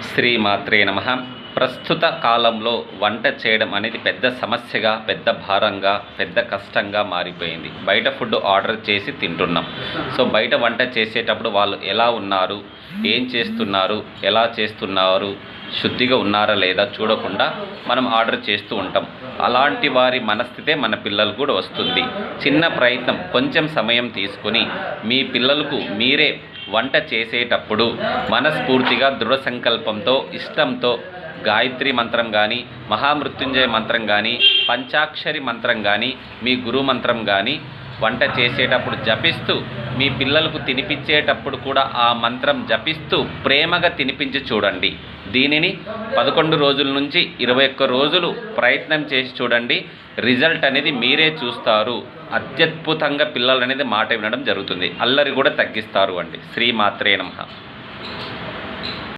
శ్రీమాత్రే నమః. ప్రస్తుత కాలంలో వంట చేయడం అనేది పెద్ద సమస్యగా, పెద్ద భారంగా, పెద్ద కష్టంగా మారిపోయింది. బయట ఫుడ్ ఆర్డర్ చేసి తింటున్నాం. సో బయట వంట చేసేటప్పుడు వాళ్ళు ఎలా ఉన్నారు, ఏం చేస్తున్నారు, ఎలా చేస్తున్నారు, శుద్ధిగా ఉన్నారా లేదా చూడకుండా మనం ఆర్డర్ చేస్తూ ఉంటాం. అలాంటి వారి మనస్థితే మన పిల్లలు కూడా వస్తుంది. చిన్న ప్రయత్నం, కొంచెం సమయం తీసుకొని మీ పిల్లలకు మీరే వంట చేసేటప్పుడు మనస్ఫూర్తిగా దృఢ సంకల్పంతో, ఇష్టంతో గాయత్రి మంత్రం కానీ, మహామృత్యుంజయ మంత్రం కానీ, పంచాక్షరి మంత్రం కానీ, మీ గురు మంత్రం కానీ వంట చేసేటప్పుడు జపిస్తూ, మీ పిల్లలకు తినిపించేటప్పుడు కూడా ఆ మంత్రం జపిస్తూ ప్రేమగా తినిపించి చూడండి. దీనిని 11 రోజుల నుంచి 21 రోజులు ప్రయత్నం చేసి చూడండి. రిజల్ట్ అనేది మీరే చూస్తారు. అత్యద్భుతంగా పిల్లలు అనేది మాట వినడం జరుగుతుంది. అల్లరి కూడా తగ్గిస్తారు అండి. శ్రీమాత్రే నమః.